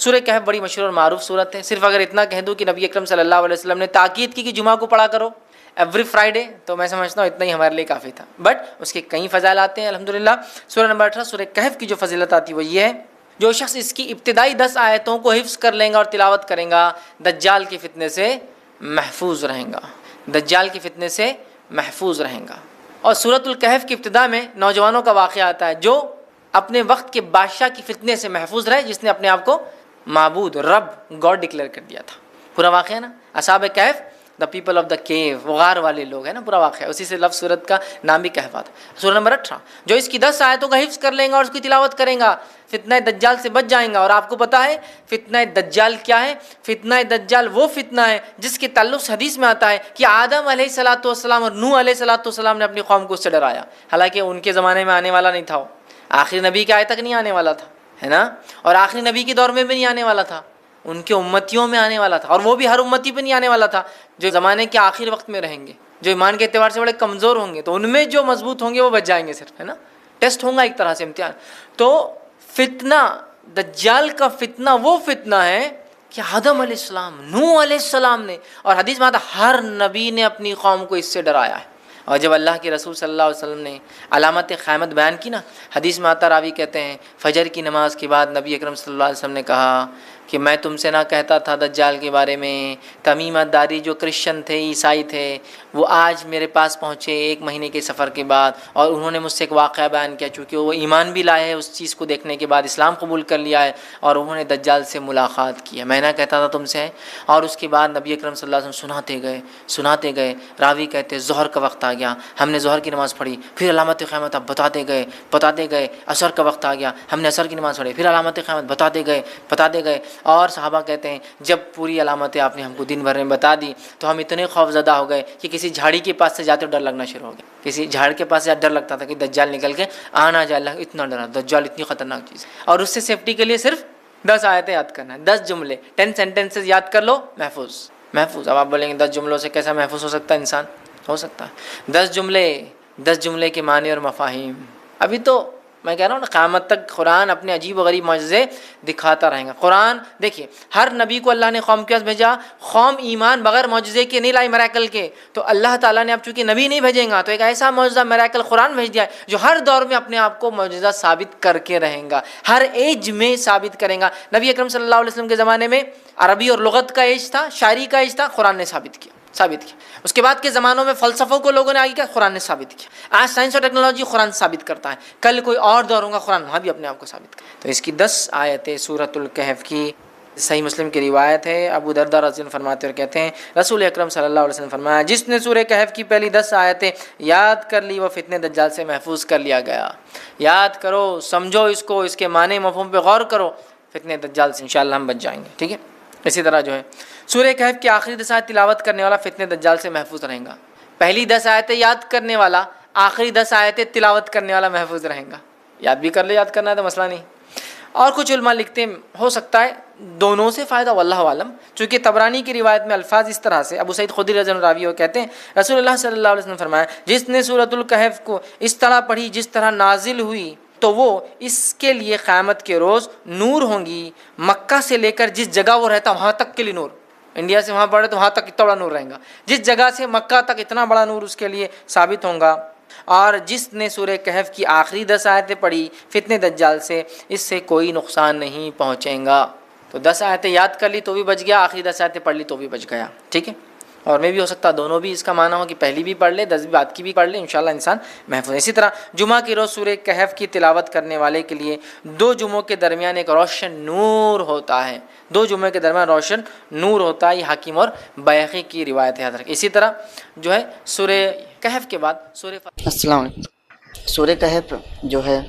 سورہ کہف بڑی مشہور اور معروف صورت ہے. صرف اگر اتنا کہہ دوں کہ نبی اکرم صلی اللہ علیہ وسلم نے تاکید کی کہ جمعہ کو پڑھا کرو ایوری فرائیڈے، تو میں سمجھتا ہوں اتنا ہی ہمارے لیے کافی تھا. بٹ اس کے کئی فضائل آتے ہیں الحمدللہ. سورہ نمبر 18 سورہ کہف کی جو فضیلت آتی ہے وہ یہ ہے، جو شخص اس کی ابتدائی 10 آیتوں کو حفظ کر لیں گا اور تلاوت کریں گا، دجال کے فتنے سے محفوظ رہیں گا. دجال کے فتنے سے محفوظ رہیں گا. اور سورۃ الکہف کی ابتدا میں نوجوانوں کا واقعہ آتا ہے جو اپنے وقت کے بادشاہ کی فتنے سے محفوظ رہے، جس نے اپنے آپ کو معبود، رب، گاڈ ڈکلیئر کر دیا تھا. پورا واقعہ ہے نا، اصحاب کہف، دا پیپل آف دا کیو، وہ غار والے لوگ ہیں نا، پورا واقعہ. اسی سے لفظ سورت کا نام بھی کہف آتا. سورہ نمبر 18 جو اس کی 10 آیتوں کا حفظ کر لیں گا اور اس کی تلاوت کریں گا، فتنہ دجال سے بچ جائیں گا. اور آپ کو پتہ ہے فتنہ دجال کیا ہے؟ فتنہ دجال وہ فتنہ ہے جس کے تعلق سے حدیث میں آتا ہے کہ آدم علیہ الصلوۃ والسلام اور نوح علیہ الصلوۃ والسلام نے اپنی قوم کو اس سے ڈرایا. حالانکہ ان کے زمانے میں آنے والا نہیں تھا، وہ آخری نبی کے آئے تک نہیں آنے والا تھا، ہے نا، اور آخری نبی کے دور میں بھی نہیں آنے والا تھا، ان کے امتیوں میں آنے والا تھا. اور وہ بھی ہر امتی پہ نہیں آنے والا تھا، جو زمانے کے آخر وقت میں رہیں گے، جو ایمان کے اعتبار سے بڑے کمزور ہوں گے، تو ان میں جو مضبوط ہوں گے وہ بچ جائیں گے صرف، ہے نا. ٹیسٹ ہوں گا ایک طرح سے، امتحان. تو فتنہ دجال کا فتنہ وہ فتنہ ہے کہ آدم علیہ السلام، نوح علیہ السلام نے، اور حدیث میں آتا ہر نبی نے اپنی قوم کو اس سے ڈرایا ہے. اور جب اللہ کے رسول صلی اللہ علیہ وسلم نے علامت قیامت بیان کی نا، حدیث میں آتا، راوی کہتے ہیں فجر کی نماز کے بعد نبی اکرم صلی اللہ علیہ وسلم نے کہا کہ میں تم سے نہ کہتا تھا دجال کے بارے میں، تمیمہ داری جو کرسچن تھے، عیسائی تھے، وہ آج میرے پاس پہنچے 1 مہینے کے سفر کے بعد، اور انہوں نے مجھ سے ایک واقعہ بیان کیا، چونکہ وہ ایمان بھی لائے ہیں اس چیز کو دیکھنے کے بعد، اسلام قبول کر لیا ہے، اور انہوں نے دجال سے ملاقات کی ہے. میں نہ کہتا تھا تم سے. اور اس کے بعد نبی اکرم صلی اللہ علیہ وسلم سناتے گئے. راوی کہتے ظہر کا وقت آ گیا، ہم نے ظہر کی نماز پڑھی، پھر علامت قیامت اب بتاتے گئے. عصر کا وقت آ گیا، ہم نے عصر کی نماز پڑھی، پھر علامت قیامت بتاتے گئے. اور صحابہ کہتے ہیں جب پوری علامتیں آپ نے ہم کو دن بھر میں بتا دی تو ہم اتنے خوف زدہ ہو گئے کہ کسی جھاڑی کے پاس سے جاتے ڈر لگنا شروع ہو گیا. کسی جھاڑ کے پاس سے ڈر لگتا تھا کہ دجال نکل کے آنا جائے. اللہ اتنا ڈرا، دجال اتنی خطرناک چیز. اور اس سے سیفٹی کے لیے صرف 10 آیتیں یاد کرنا ہے، 10 جملے، 10 سینٹنسز یاد کر لو، محفوظ. اب آپ بولیں گے 10 جملوں سے کیسا محفوظ ہو سکتا ہے انسان؟ ہو سکتا ہے. 10 جملے کے معنی اور مفاہیم. ابھی تو میں کہہ رہا ہوں نا، قیامت تک قرآن اپنے عجیب و غریب معجزے دکھاتا رہے گا. قرآن دیکھیے، ہر نبی کو اللہ نے قوم کے پاس بھیجا، قوم ایمان بغیر معجزے کے نہیں لائی، میریکل کے. تو اللہ تعالیٰ نے اب چونکہ نبی نہیں بھیجیں گا تو ایک ایسا معجزہ میریکل قرآن بھیج دیا ہے جو ہر دور میں اپنے آپ کو معجزہ ثابت کر کے رہیں گا، ہر ایج میں ثابت کریں گا. نبی اکرم صلی اللہ علیہ وسلم کے زمانے میں عربی اور لغت کا ایج تھا، شاعری کا ایج تھا، قرآن نے ثابت کیا. اس کے بعد کے زمانوں میں فلسفوں کو لوگوں نے آگے کیا، قرآن نے ثابت کیا. آج سائنس اور ٹیکنالوجی قرآن ثابت کرتا ہے، کل کوئی اور دور ہوگا قرآن وہاں بھی اپنے آپ کو ثابت کرتا ہے. تو اس کی 10 آیتیں سورۃ الکہف کی، صحیح مسلم کی روایت ہے. ابو درداء رضی اللہ عنہ فرماتے اور کہتے ہیں رسول اکرم صلی اللہ علیہ وسلم فرمایا، جس نے سورہ کہف کی پہلی 10 آیتیں یاد کر لی وہ فتنے دجال سے محفوظ کر لیا گیا. یاد کرو، سمجھو اس کو، اس کے معنی مفہوم پہ غور کرو، فتنے دجال سے انشاءاللہ ہم بچ جائیں گے. ٹھیک ہے. اسی طرح جو ہے سورہ کہف کی آخری 10 آیت تلاوت کرنے والا فتنے دجال سے محفوظ رہیں گا. پہلی 10 آیتیں یاد کرنے والا، آخری 10 آیتیں تلاوت کرنے والا محفوظ رہیں گا. یاد بھی کر لے، یاد کرنا ہے تو مسئلہ نہیں. اور کچھ علماء لکھتے ہیں ہو سکتا ہے دونوں سے فائدہ، واللہ عالم. چونکہ طبرانی کی روایت میں الفاظ اس طرح سے، ابو سعید خدری رضی اللہ عنہ راوی وہ کہتے ہیں رسول اللہ صلی اللہ علیہ وسلم فرمایا، جس نے سورۃ الکہف کو اس طرح پڑھی جس طرح نازل ہوئی تو وہ اس کے لیے قیامت کے روز نور ہوں گی. مکہ سے لے کر جس جگہ وہ رہتا وہاں تک کے لیے نور، انڈیا سے وہاں پڑھے تو وہاں تک اتنا بڑا نور رہے گا، جس جگہ سے مکہ تک اتنا بڑا نور اس کے لیے ثابت ہوگا. اور جس نے سورہ کہف کی آخری 10 آیتیں پڑھی فتنے دجال سے، اس سے کوئی نقصان نہیں پہنچے گا. تو 10 آیتیں یاد کر لی تو بھی بچ گیا، آخری 10 آیتیں پڑھ لی تو بھی بچ گیا. ٹھیک ہے. اور میں بھی ہو سکتا دونوں بھی اس کا معنی ہو کہ پہلی بھی پڑھ لے، 10 بھی بعد کی بھی پڑھ لے، انشاءاللہ انسان محفوظ ہے. اسی طرح جمعہ کی روز سورہ کہف کی تلاوت کرنے والے کے لیے 2 جمعوں کے درمیان ایک روشن نور ہوتا ہے. 2 جمعے کے درمیان روشن نور ہوتا ہے. یہ حاکم اور بیہقی کی روایت ہے، یاد رکھیں. اسی طرح جو ہے سورہ کہف کے بعد سورہ السلام علیکم. سورہ کہف جو ہے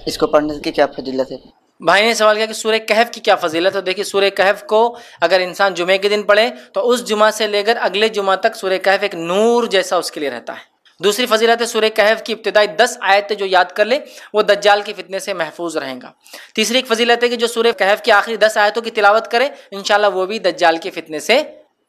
اس کو پڑھنے کی کیا فضیلت ہے؟ بھائی نے سوال کیا کہ سورہ کہف کی کیا فضیلت ہے. دیکھیے سورہ کہف کو اگر انسان جمعے کے دن پڑھے تو اس جمعہ سے لے کر اگلے جمعہ تک سورہ کہف ایک نور جیسا اس کے لیے رہتا ہے. دوسری فضیلت ہے سورہ کہف کی ابتدائی 10 آیتیں جو یاد کر لے وہ دجال کے فتنے سے محفوظ رہیں گا. تیسری ایک فضیلت ہے کہ جو سورہ کہف کی آخری 10 آیتوں کی تلاوت کرے انشاءاللہ وہ بھی دجال کے فتنے سے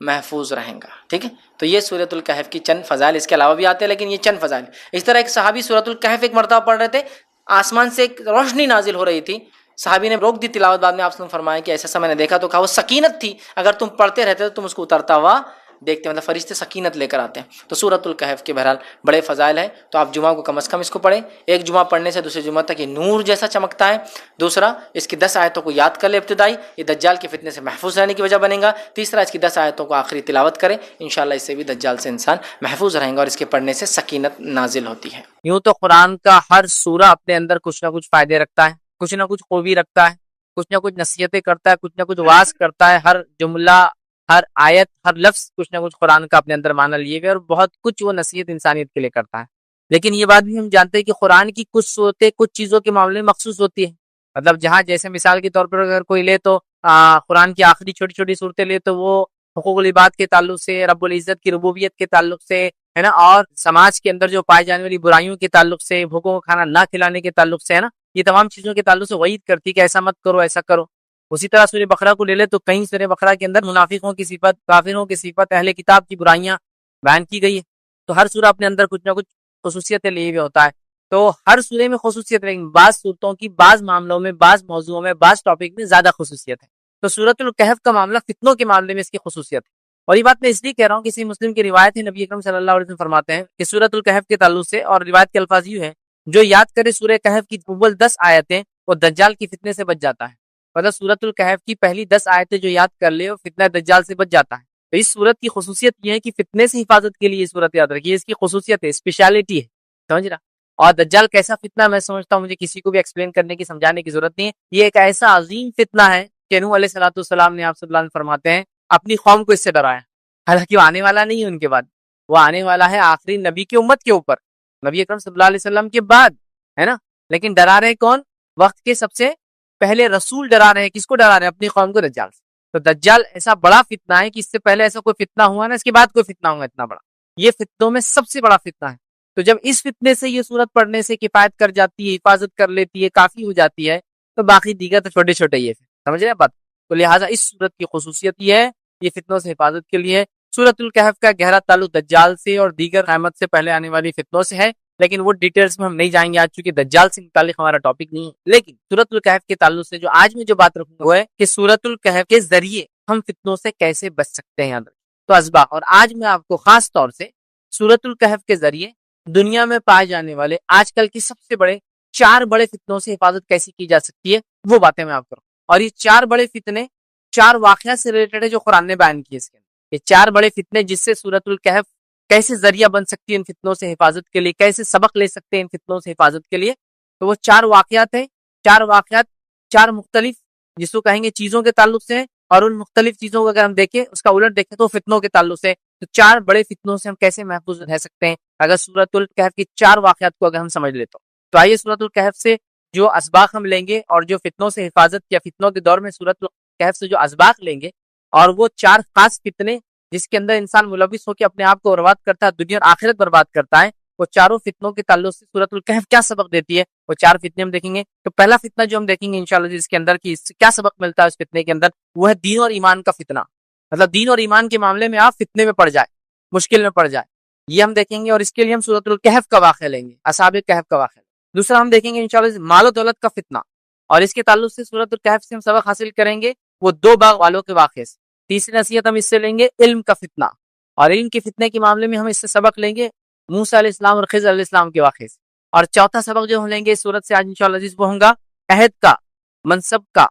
محفوظ رہیں گا. ٹھیک ہے. تو یہ سورۃ الکہف کی چند فضائل، اس کے علاوہ بھی آتے ہیں لیکن یہ چند فضائل. اس طرح ایک صحابی سورۃ الکہف ایک مرتبہ پڑھ رہے تھے، آسمان سے ایک روشنی نازل ہو رہی تھی. صحابی نے روک دی تلاوت، بعد میں آپ نے فرمایا کہ ایسا ایسا میں نے دیکھا، تو کہا وہ سکینت تھی، اگر تم پڑھتے رہتے تو تم اس کو اترتا ہوا دیکھتے، مطلب فرشتے سکینت لے کر آتے ہیں۔ تو سورۃ الکہف کے بہرحال بڑے فضائل ہیں، تو آپ جمعہ کو کم از کم اس کو پڑھیں، ایک جمعہ پڑھنے سے دوسرے جمعہ تک یہ نور جیسا چمکتا ہے۔ دوسرا، اس کی 10 آیتوں کو یاد کر لے ابتدائی، یہ دجال کے فتنے سے محفوظ رہنے کی وجہ بنے گا۔ تیسرا، اس کی 10 آیتوں کو آخری تلاوت کریں، انشاءاللہ اس سے بھی دجال سے انسان محفوظ رہیں گا، اور اس کے پڑھنے سے سکینت نازل ہوتی ہے۔ یوں تو قرآن کا ہر سورہ اپنے اندر کچھ نہ کچھ فائدے رکھتا ہے، کچھ نہ کچھ خوبی رکھتا ہے، کچھ نہ کچھ نصیحتیں کرتا ہے، کچھ نہ کچھ واعظ کرتا ہے، ہر جملہ، ہر آیت، ہر لفظ کچھ نہ کچھ قرآن کا اپنے اندر معنی لیے ہوئے، اور بہت کچھ وہ نصیحت انسانیت کے لیے کرتا ہے۔ لیکن یہ بات بھی ہم جانتے ہیں کہ قرآن کی کچھ صورتیں کچھ چیزوں کے معاملے میں مخصوص ہوتی ہے، مطلب جہاں جیسے مثال کے طور پر اگر کوئی لے تو قرآن کی آخری چھوٹی چھوٹی صورتیں لے تو وہ حقوق العباد کے تعلق سے، رب العزت کی ربوبیت کے تعلق سے ہے نا، اور سماج کے اندر جو پائے جانے والی برائیوں کے تعلق سے، بھوکوں کو کھانا نہ کھلانے کے تعلق سے ہے نا، یہ تمام چیزوں کے تعلق سے وعید کرتی کہ ایسا مت کرو، ایسا کرو۔ اسی طرح سورہ بقرہ کو لے لے تو کہیں سورہ بقرہ کے اندر منافقوں کی صفت، کافروں کی صفت، اہل کتاب کی برائیاں بیان کی گئی ہے۔ تو ہر سورہ اپنے اندر کچھ نہ کچھ خصوصیتیں لیے ہوئے ہوتا ہے، تو ہر سورے میں خصوصیت، لیکن بعض صورتوں کی بعض معاملوں میں، بعض موضوعوں میں، بعض ٹاپک میں زیادہ خصوصیت ہے۔ تو سورۃ الکہف کا معاملہ فتنوں کے معاملے میں اس کی خصوصیت ہے، اور یہ بات میں اس لیے کہہ رہا ہوں، کسی مسلم کی روایت ہے، نبی اکرم صلی اللہ علیہ وسلم فرماتے ہیں کہ سورۃ الکہف کے تعلق سے، اور روایت کے الفاظ یوں ہیں، جو یاد کرے سورہ کہف کی اول 10 آیتیں، وہ دجال کی فتنے سے بچ جاتا ہے۔ مطلب سورۃ الکہف کی پہلی 10 آیتیں جو یاد کر لے، وہ فتنہ دجال سے بچ جاتا ہے۔ تو اس سورت کی خصوصیت یہ ہے کہ فتنے سے حفاظت کے لیے یہ سورت یاد رکھیے، اس کی خصوصیت ہے، اسپیشلٹی ہے، سمجھ رہا۔ اور دجال کیسا فتنہ، میں سمجھتا ہوں مجھے کسی کو بھی ایکسپلین کرنے کی، سمجھانے کی ضرورت نہیں ہے۔ یہ ایک ایسا عظیم فتنہ ہے کہ نوح علیہ السلام نے، آپ صلی اللہ علیہ وسلم فرماتے ہیں، اپنی قوم کو اس سے ڈرایا، حالانکہ وہ آنے والا نہیں ہے ان کے بعد، وہ آنے والا ہے آخری نبی کی امت کے اوپر، نبی اکرم صلی اللہ علیہ وسلم کے بعد، ہے نا۔ لیکن ڈرا رہے کون؟ وقت کے سب سے پہلے رسول ڈرا رہے ہیں، کس کو ڈرا رہے ہیں؟ اپنی قوم کو، دجال سے۔ تو دجال ایسا بڑا فتنہ ہے کہ اس سے پہلے ایسا کوئی فتنہ ہوا نا، اس کے بعد کوئی فتنہ ہوا اتنا بڑا، یہ فتنوں میں سب سے بڑا فتنہ ہے۔ تو جب اس فتنے سے یہ سورت پڑھنے سے کفایت کر جاتی ہے، حفاظت کر لیتی ہے، کافی ہو جاتی ہے، تو باقی دیگر تو چھوٹے چھوٹے یہ سمجھ رہے بات۔ تو لہٰذا اس سورت کی خصوصیت یہ ہے، یہ فتنوں سے حفاظت کے لیے ہے۔ سورۃ الکہف کا گہرا تعلق دجال سے اور دیگر قیامت سے پہلے آنے والی فتنوں سے ہے، لیکن وہ ڈیٹیلز میں ہم نہیں جائیں گے آج، چونکہ دجال سے متعلق ہمارا ٹاپک نہیں ہے۔ لیکن سورۃ الکہف کے تعلق سے جو آج میں جو بات رکھوں گا وہ ہے کہ سورۃ الکہف کے ذریعے ہم فتنوں سے کیسے بچ سکتے ہیں۔ تو اسباق، اور آج میں آپ کو خاص طور سے سورۃ الکہف کے ذریعے دنیا میں پائے جانے والے آج کل کی سب سے بڑے 4 بڑے فتنوں سے حفاظت کیسی کی جا سکتی ہے، وہ باتیں میں آپ کروں۔ اور یہ 4 بڑے فتنے 4 واقعات سے ریلیٹڈ ہے جو قرآن نے بیان کیے اس کے اندر۔ یہ 4 بڑے فتنے جس سے سورۃ الکہف کیسے ذریعہ بن سکتی ہے ان فتنوں سے حفاظت کے لیے، کیسے سبق لے سکتے ہیں ان فتنوں سے حفاظت کے لیے، تو وہ 4 واقعات ہیں۔ 4 واقعات 4 مختلف جس کو کہیں گے چیزوں کے تعلق سے، اور ان مختلف چیزوں کو اگر ہم دیکھیں، اس کا الٹ دیکھیں تو فتنوں کے تعلق سے۔ تو 4 بڑے فتنوں سے ہم کیسے محفوظ رہ سکتے ہیں اگر سورۃ الکہف کی 4 واقعات کو اگر ہم سمجھ لیں تو آئیے سورۃ الکہف سے جو اسباق ہم لیں گے، اور جو فتنوں سے حفاظت یا فتنوں کے دور میں سورۃ الکہف سے جو اسباق لیں گے، اور وہ 4 خاص فتنے جس کے اندر انسان ملوث ہو کے اپنے آپ کو برباد کرتا ہے، دنیا اور آخرت برباد کرتا ہے، وہ چاروں فتنوں کے تعلق سے سورۃ الکہف کیا سبق دیتی ہے، وہ 4 فتنے ہم دیکھیں گے۔ تو پہلا فتنہ جو ہم دیکھیں گے انشاءاللہ جس کے اندر کی اس سے کیا سبق ملتا ہے اس فتنے کے اندر، وہ ہے دین اور ایمان کا فتنہ۔ مطلب دین اور ایمان کے معاملے میں آپ فتنے میں پڑ جائے، مشکل میں پڑ جائے، یہ ہم دیکھیں گے، اور اس کے لیے ہم سورۃ الکہف کا واقعہ لیں گے، اصحاب کہف کا واقعہ۔ دوسرا ہم دیکھیں گے انشاءاللہ مال و دولت کا فتنہ، اور اس کے تعلق سے سورۃ الکہف سے ہم سبق حاصل کریں گے وہ 2 باغ والوں کے واقعے سے۔ تیسری نصیحت ہم اس سے لیں گے علم کا فتنہ، اور علم کے فتنے کے معاملے میں ہم اس سے سبق لیں گے موسیٰ علیہ السلام اور خضر علیہ السلام کے واقعے سے۔ اور چوتھا سبق جو ہم لیں گے اس سورت سے آج انشاءاللہ جس وہ ہوں گا عہد کا، منصب کا،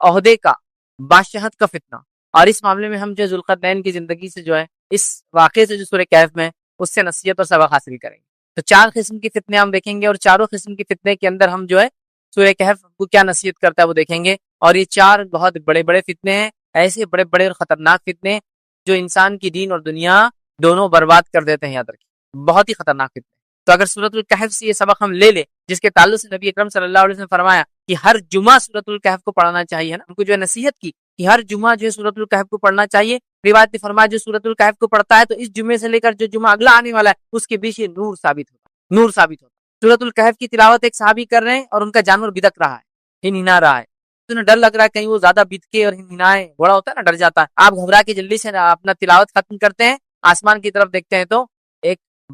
عہدے کا، بادشاہت کا فتنہ۔ اور اس معاملے میں ہم جو ذوالقرنین کی زندگی سے جو ہے اس واقعے سے جو سورہ کہف میں اس سے نصیحت اور سبق حاصل کریں گے۔ تو 4 قسم کی فتنے ہم دیکھیں گے، اور چاروں قسم کی فتنے کے اندر ہم جو ہے سورہ کہف کو کیا نصیحت کرتا ہے وہ دیکھیں گے۔ اور یہ 4 بہت بڑے بڑے فتنے ہیں، ایسے بڑے بڑے اور خطرناک فتنے جو انسان کی دین اور دنیا دونوں برباد کر دیتے ہیں، یاد رکھیں، بہت ہی خطرناک فتنے۔ تو اگر سورۃ الکہف سے یہ سبق ہم لے لیں جس کے تعلق سے نبی اکرم صلی اللہ علیہ وسلم فرمایا کہ ہر جمعہ سورۃ الکہف کو پڑھنا چاہیے نا، ان کو جو ہے نصیحت کی کہ ہر جمعہ جو ہے سورۃ الکہف کو پڑھنا چاہیے۔ روایت نے فرمایا جو سورۃ الکہف کو پڑھتا ہے تو اس جمعے سے لے کر جو جمعہ اگلا آنے والا ہے اس کے بیچ یہ نور ثابت ہوتا، نور ثابت ہوتا۔ سورۃ الکہف کی تلاوت ایک صحابی کر رہے ہیں اور ان کا جانور بدک رہا ہے، ہنہنا رہا ہے، تو انہیں ڈر لگ رہا ہے کہیں وہ زیادہ بدکے اور ہنہنائے، بڑا ہوتا ہے نا، ڈر جاتا ہے۔ آپ گھبرا کے جلدی سے اپنا تلاوت ختم کرتے ہیں، آسمان کی طرف دیکھتے ہیں تو ایک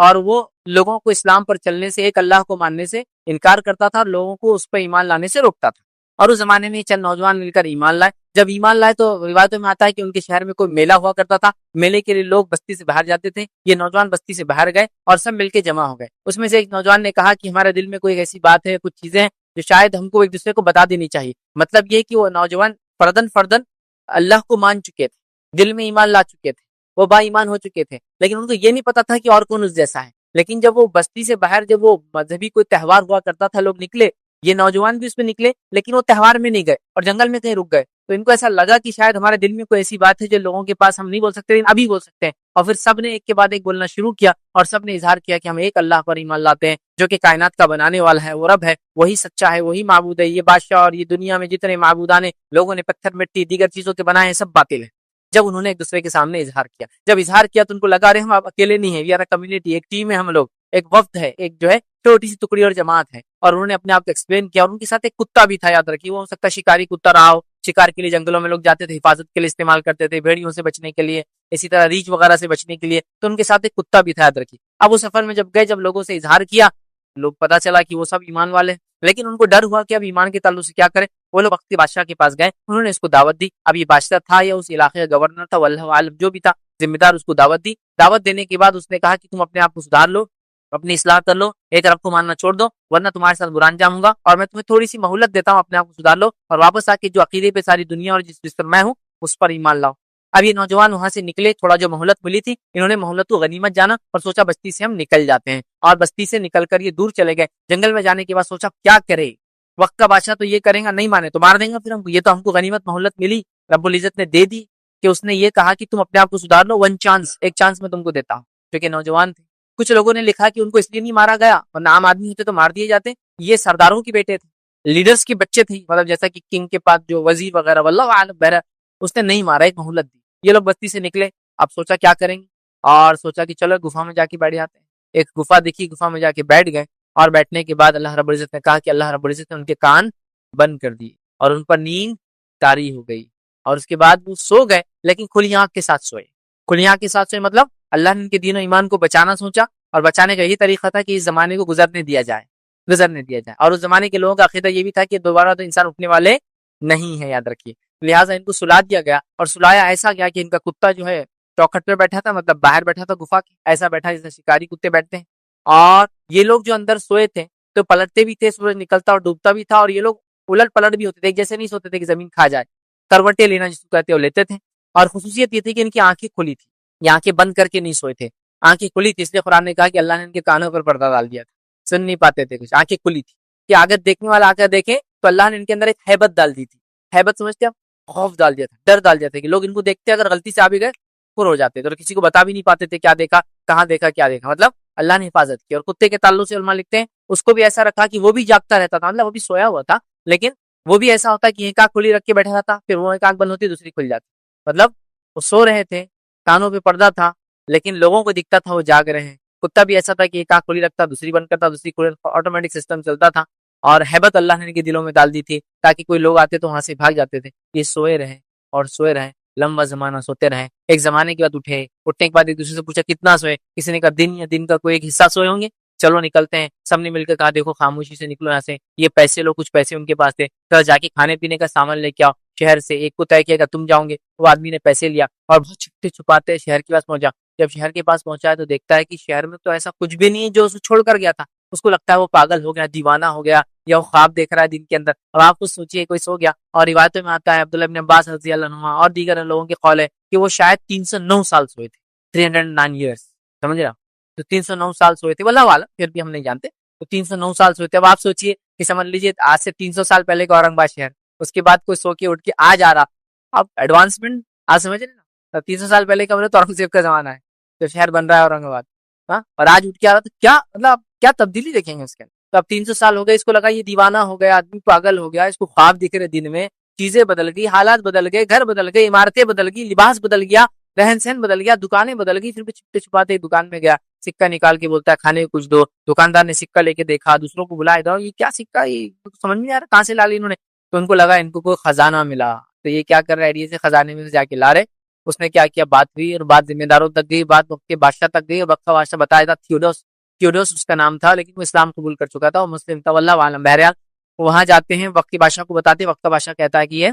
اور وہ لوگوں کو اسلام پر چلنے سے، ایک اللہ کو ماننے سے انکار کرتا تھا اور لوگوں کو اس پر ایمان لانے سے روکتا تھا. اور اس زمانے میں چند نوجوان مل کر ایمان لائے. جب ایمان لائے تو روایتوں میں آتا ہے کہ ان کے شہر میں کوئی میلہ ہوا کرتا تھا. میلے کے لیے لوگ بستی سے باہر جاتے تھے. یہ نوجوان بستی سے باہر گئے اور سب مل کے جمع ہو گئے. اس میں سے ایک نوجوان نے کہا کہ ہمارے دل میں کوئی ایسی بات ہے، کچھ چیزیں ہیں جو شاید ہم کو ایک دوسرے کو بتا دینی چاہیے. مطلب یہ کہ وہ نوجوان فردن اللہ کو مان چکے تھے، دل میں ایمان لا چکے تھے، وہ با ایمان ہو چکے تھے، لیکن ان کو یہ نہیں پتا تھا کہ اور کون اس جیسا ہے. لیکن جب وہ بستی سے باہر، جب وہ مذہبی کوئی تہوار ہوا کرتا تھا، لوگ نکلے، یہ نوجوان بھی اس میں نکلے، لیکن وہ تہوار میں نہیں گئے اور جنگل میں کہیں رک گئے. تو ان کو ایسا لگا کہ شاید ہمارے دل میں کوئی ایسی بات ہے جو لوگوں کے پاس ہم نہیں بول سکتے، لیکن ابھی بول سکتے ہیں. اور پھر سب نے ایک کے بعد ایک بولنا شروع کیا اور سب نے اظہار کیا کہ ہم ایک اللہ پر ایمان لاتے ہیں جو کہ کائنات کا بنانے والا ہے، وہ رب ہے، وہی سچا ہے، وہی معبود ہے. یہ بادشاہ اور یہ دنیا میں جتنے معبودان ہیں، لوگوں نے پتھر مٹی دیگر چیزوں کے بنائے ہیں، سب باطل ہیں. جب انہوں نے ایک دوسرے کے سامنے اظہار کیا، جب اظہار کیا تو ان کو لگا ارے ہم اکیلے نہیں ہیں، وی آر اے کمیونٹی، ایک ٹیم ہے ہم لوگ، ایک وفد ہے، ایک جو ہے چھوٹی سی ٹکڑی اور جماعت ہے. اور انہوں نے اپنے آپ کو ایکسپلین کیا. اور ان کے ساتھ ایک کتا بھی تھا، یاد رکھیے، وہ ہو سکتا ہے شکاری کتا رہا ہو. شکار کے لیے جنگلوں میں لوگ جاتے تھے، حفاظت کے لیے استعمال کرتے تھے، بھیڑیوں سے بچنے کے لیے، اسی طرح ریچھ وغیرہ سے بچنے کے لیے. تو ان کے ساتھ ایک کتا بھی تھا، یاد رکھیے. اب وہ سفر میں جب گئے، جب لوگوں سے اظہار کیا، لوگ پتا چلا کہ وہ سب ایمان والے ہیں، لیکن ان کو ڈر ہوا کہ اب ایمان کے تعلق سے کیا کریں. وہ لوگ وقت کے بادشاہ کے پاس گئے، انہوں نے اس کو دعوت دی. اب یہ بادشاہ تھا یا اس علاقے کا گورنر تھا، واللہ عالم، جو بھی تھا ذمہ دار، اس کو دعوت دی. دعوت دینے کے بعد اس نے کہا کہ تم اپنے آپ کو سدھار لو، اپنی اصلاح کر لو، ایک رب کو ماننا چھوڑ دو، ورنہ تمہارے ساتھ برا انجام ہوگا. اور میں تمہیں تھوڑی سی مہلت دیتا ہوں، اپنے آپ کو سدھار لو اور واپس آ کے جو عقیدے پہ ساری دنیا اور جس پر میں ہوں اس پر ایمان لاؤ. اب یہ نوجوان وہاں سے نکلے، تھوڑا جو مہلت ملی تھی، انہوں نے مہلت کو غنیمت جانا اور سوچا بستی سے ہم نکل جاتے ہیں. اور بستی سے نکل کر یہ دور چلے گئے. جنگل میں جانے کے بعد سوچا کیا کرے، وقت کا بادشاہ تو یہ کرے گا، نہیں مانے تو مار دیں گا. پھر یہ تو ہم کو غنیمت مہلت ملی، رب العزت نے دے دی کہ اس نے یہ کہا کہ تم اپنے آپ کو سدھار لو، ون چانس، ایک چانس میں تم کو دیتا ہوں. جو کہ نوجوان تھے. کچھ لوگوں نے لکھا کہ ان کو اس لیے نہیں مارا گیا، ورنہ عام آدمی ہوتے تو مار دیے جاتے. یہ سرداروں کے بیٹے تھے، لیڈرز کے بچے تھے، مطلب جیسا کہ کنگ کے پاس جو وزیر وغیرہ، واللہ عالم، بہرحال اس نے نہیں مارا، ایک مہلت دی. یہ لوگ بستی سے نکلے. اب سوچا کیا کریں گے، اور سوچا کہ چلو گفا میں جا کے بیٹھ جاتے ہیں. ایک گفا دیکھی، گفا میں جا کے بیٹھ گئے. اور بیٹھنے کے بعد اللہ رب العزت نے کہا کہ اللہ رب العزت نے ان کے کان بند کر دیے اور ان پر نیند طاری ہو گئی. اور اس کے بعد وہ سو گئے، لیکن کھلی آنکھ کے ساتھ سوئے. کھلی آنکھ کے ساتھ سوئے مطلب اللہ نے ان کے دین و ایمان کو بچانا سوچا، اور بچانے کا یہی طریقہ تھا کہ اس زمانے کو گزرنے دیا جائے. اور اس زمانے کے لوگوں کا عقیدہ یہ بھی تھا کہ دوبارہ تو انسان اٹھنے والے نہیں ہے، یاد رکھیے. لہٰذا ان کو سلا دیا گیا، اور سلایا ایسا گیا کہ ان کا کتا جو ہے چوکھٹ پہ بیٹھا تھا، مطلب باہر بیٹھا تھا گفا کے، ایسا بیٹھا جیسے شکاری کتے بیٹھتے ہیں. اور یہ لوگ جو اندر سوئے تھے تو پلٹتے بھی تھے، سورج نکلتا اور ڈوبتا بھی تھا. اور یہ لوگ الٹ پلٹ بھی ہوتے تھے، ایک جیسے نہیں سوتے تھے کہ زمین کھا جائے. کروٹیں لینا جس کو کہتے ہیں وہ لیتے تھے. اور خصوصیت یہ تھی کہ ان کی آنکھیں کھلی تھی، یہ آنکھیں بند کر کے نہیں سوئے تھے، آنکھیں کھلی تھی. اس لیے قرآن نے کہا کہ اللہ نے ان کے کانوں پر پردہ ڈال دیا تھا، سن نہیں پاتے تھے کچھ، آنکھیں کھلی تھی کہ اگر دیکھنے والا آ کر دیکھے تو اللہ نے ان کے اندر ایک ہیبت ڈال دی تھی. ہیبت سمجھتے آپ، خوف ڈال دیا تھا، ڈر ڈال دیا تھا کہ لوگ ان کو دیکھتے اگر غلطی سے آ بھی گئے پر ہو جاتے تھے، اور کسی کو بتا بھی نہیں پاتے تھے کیا دیکھا، کہاں دیکھا، کیا دیکھا. مطلب اللہ نے حفاظت کی. اور کتے کے تعلق سے علماء لکھتے ہیں اس کو بھی ایسا رکھا کہ وہ بھی جاگتا رہتا تھا، مطلب وہ بھی سویا ہوا تھا، لیکن وہ بھی ایسا ہوتا کہ ایک آنکھ کھلی رکھ کے بیٹھا رہتا، پھر وہ ایک آنکھ بند ہوتی دوسری کھل جاتی. مطلب وہ سو رہے تھے، کانوں پہ پردہ تھا، لیکن لوگوں کو دکھتا تھا وہ جاگ رہے ہیں. کتا بھی ایسا تھا کہ ایک آنکھ کھلی رکھتا، دوسری بند کرتا، دوسری کھلی، آٹومیٹک سسٹم چلتا تھا. اور ہیبت اللہ نے ان کے دلوں میں ڈال دی تھی تاکہ کوئی لوگ آتے تو وہاں سے بھاگ جاتے تھے. یہ سوئے رہے اور سوئے رہے، لمبا زمانہ سوتے رہے. ایک زمانے کے بعد اٹھے، اٹھنے کے بعد ایک دوسرے سے پوچھا کتنا سوئے. کسی نے کہا دن یا دن کا کوئی ایک حصہ سوئے ہوں گے، چلو نکلتے ہیں. سب نے مل کر کہا دیکھو خاموشی سے نکلو یہاں سے، یہ پیسے لو، کچھ پیسے ان کے پاس تھے، تو جا کے کھانے پینے کا سامان لے کے آؤ شہر سے. ایک کو طے کیا کہ تم جاؤں گے، وہ آدمی نے پیسے لیا اور بہت چھپتے چھپاتے شہر کے پاس پہنچا. جب شہر کے پاس پہنچا ہے تو دیکھتا ہے کہ شہر میں تو ایسا کچھ بھی نہیں ہے جو اسے چھوڑ کر گیا تھا. اس کو لگتا ہے وہ پاگل ہو گیا، دیوانہ ہو گیا، یا وہ خواب دیکھ رہا ہے دن کے اندر. اب آپ کچھ سوچیے کوئی سو گیا. اور روایتوں میں آتا ہے عبداللہ بن عباس رضی اللہ عنہ اور دیگر لوگوں کے قول ہے کہ وہ شاید 309 سال سوئے تھے، 309 ایئرس، سمجھ رہا. تو 309 سال سوئے تھے، واللہ اعلم، پھر بھی ہم نہیں جانتے. تو 309 سال سوئے تھے. اب آپ سوچیے کہ سمجھ لیجیے آج سے 300 سال پہلے کا اورنگ آباد شہر، اس کے بعد کوئی سو کے اٹھ کے آج آ رہا. اب ایڈوانسمنٹ آج سمجھ رہے نا، 300 سال پہلے کا تو اورنگزیب کا زمانہ ہے، تو شہر بن رہا ہے اورنگ آباد، ہاں، اور آج اٹھ کے آ رہا. تو کیا مطلب کیا تبدیلی دیکھیں گے اس کے اندر. تو اب 300 سال ہو گئے، اس کو لگا یہ دیوانہ ہو گیا، آدمی پاگل ہو گیا، اس کو خواب دکھ رہے دن میں، چیزیں بدل گئی، حالات بدل گئے، گھر بدل گئے، عمارتیں بدل گئی، لباس بدل گیا، رہن سہن بدل گیا، دکانیں بدل گئی. پھر بھی چھپتے چھپاتے دکان میں گیا، سکہ نکال کے بولتا ہے کھانے کو کچھ دو. دکاندار نے سکہ لے کے دیکھا، دوسروں کو بلایا، ادھر یہ کیا سکہ، یہ سمجھ نہیں آ رہا کہاں سے لا لی انہوں نے. تو ان کو لگا ان کو کوئی خزانہ ملا، تو یہ کیا کر رہا ہے، یہ سے خزانے میں سے جا کے لا رہے اس نے کیا کیا، بات ہوئی اور بات ذمہ داروں تک گئی، بات وقت کے بادشاہ تک گئی، اور وقت کا بادشاہ بتایا تھا تھیوڈوس اس کا نام تھا، لیکن وہ اسلام قبول کر چکا تھا، وہ مسلم تھا، واللہ عالم۔ بہرحال وہاں جاتے ہیں، وقت کے بادشاہ کو بتاتے ہیں، وقت کا بادشاہ کہتا ہے کہ یہ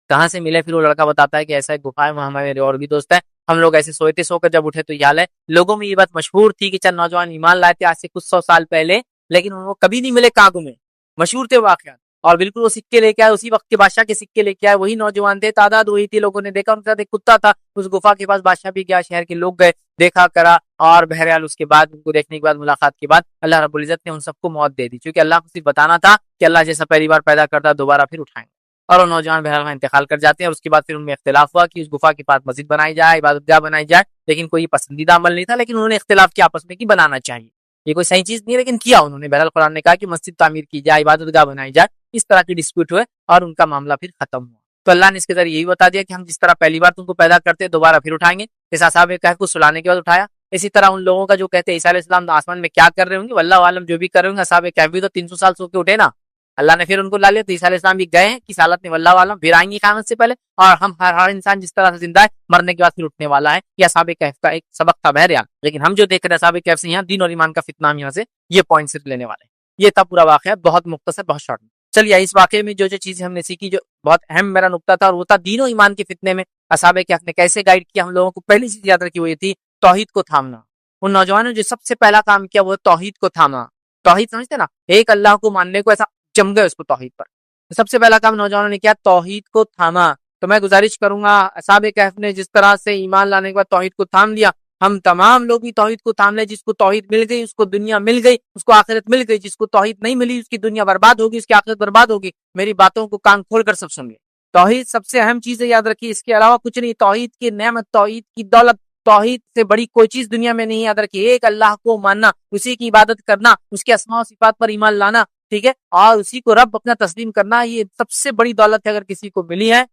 کہاں سے ملے، پھر وہ لڑکا بتاتا ہے کہ ایسا ایک گفا ہے، وہاں میرے اور بھی دوست ہیں، ہم لوگ ایسے سوئے تھے، سو کر جب اٹھے تو یہ حال ہے۔ لوگوں میں یہ بات مشہور تھی کہ چند نوجوان ایمان لائے تھے آج سے کچھ 100 سال پہلے، لیکن ان کو کبھی نہیں ملے کاغوں میں، مشہور تھے واقعات، اور بالکل وہ سکے لے کے آئے، اسی وقت کے بادشاہ کے سکے لے کے آئے، وہی نوجوان تھے، تعداد وہی تھی، لوگوں نے دیکھا، ان کے ساتھ ایک کتا تھا، اس گفا کے پاس بادشاہ بھی گیا، شہر کے لوگ گئے، دیکھا کرا، اور بہرحال اس کے بعد ان کو دیکھنے کے بعد ملاقات کے بعد اللہ رب العزت نے ان سب کو موت دے دی، کیونکہ اللہ کو صرف بتانا تھا کہ اللہ جیسا پہلی بار پیدا کرتا دوبارہ پھر اٹھائیں گے، اور وہ نوجوان بہرحال وہاں انتقال کر جاتے ہیں، اور اس کے بعد پھر ان میں اختلاف ہوا کہ اس گفا کے پاس مسجد بنائی جائے، عبادت گاہ بنائی جائے، لیکن کوئی پسندیدہ عمل نہیں تھا، لیکن انہوں نے اختلاف کیا آپس میں کہ بنانا چاہیے، یہ کوئی صحیح چیز نہیں ہے، لیکن کیا انہوں نے، بہرحال قرآن نے کہا کہ مسجد تعمیر کی جائے، عبادت گاہ بنائی جائے، اس طرح کی ڈسپیوٹ ہوئے اور ان کا معاملہ پھر ختم ہوا۔ تو اللہ نے اس کے ذریعے یہی بتا دیا کہ ہم جس طرح پہلی بار تم کو پیدا کرتے دوبارہ پھر اٹھائیں گے، جیسا اصحاب کہف کو سلانے کے بعد اٹھایا، اسی طرح ان لوگوں کا جو کہتے ہیں عیسیٰ علیہ السلام آسمان میں کیا کر رہے ہوں گے، واللہ عالم، جو بھی کر رہے ہوں گے، اصحاب کہف بھی تو 300 سال سو کے اٹھے نا، اللہ نے پھر ان کو لا لیا، تو عیسیٰ علیہ السلام بھی گئے ہیں کس حالت میں، واللہ عالم، پھر آئیں گے قیامت سے پہلے، اور ہم ہر انسان جس طرح سے زندہ ہے مرنے کے بعد پھر اٹھنے والا ہے، یہ اصحاب کہف کا ایک سبق تھا بہرحال، لیکن ہم جو دیکھ رہے ہیں اصحاب کہف سے یہاں دین اور ایمان کا فتنہ، ہم یہاں سے یہ پوائنٹ صرف لینے والے ہیں۔ یہ تھا پورا واقعہ، بہت مختصر، بہت شارٹ میں۔ چلیے اس واقعے میں جو چیزیں ہم نے سیکھی، جو بہت اہم میرا نقطہ تھا، اور وہ تھا دین و ایمان کے فتنے میں اصحاب کہف نے کیسے گائیڈ کیا ہم لوگوں کو۔ پہلی چیز یاد رکھی وہ یہ تھی توحید کو تھامنا، ان نوجوانوں نے جو سب سے پہلا کام کیا وہ توحید کو تھاما۔ توحید سمجھتے نا، ایک اللہ کو ماننے کو، ایسا جم گئے اس کو توحید پر، سب سے پہلا کام نوجوانوں نے کیا، توحید کو تھاما۔ تو میں گزارش کروں گا اصحاب کہف نے جس طرح سے ایمان لانے کے بعد توحید کو تھام لیا، ہم تمام لوگ بھی توحید کو تھام لیں۔ جس کو توحید مل گئی اس کو دنیا مل گئی، اس کو آخرت مل گئی، جس کو توحید نہیں ملی اس کی دنیا برباد ہوگی، اس کی آخرت برباد ہوگی۔ میری باتوں کو کان کھول کر سب سن لیں، توحید سب سے اہم چیز ہے، یاد رکھیے، اس کے علاوہ کچھ نہیں۔ توحید کی نعمت، توحید کی دولت، توحید سے بڑی کوئی چیز دنیا میں نہیں، یاد رکھیے، ایک اللہ کو ماننا، اسی کی عبادت کرنا، اس کے اسماء و صفات پر ایمان لانا، ٹھیک ہے، اور اسی کو رب اپنا تسلیم کرنا، یہ سب سے بڑی دولت ہے اگر کسی کو ملی ہے،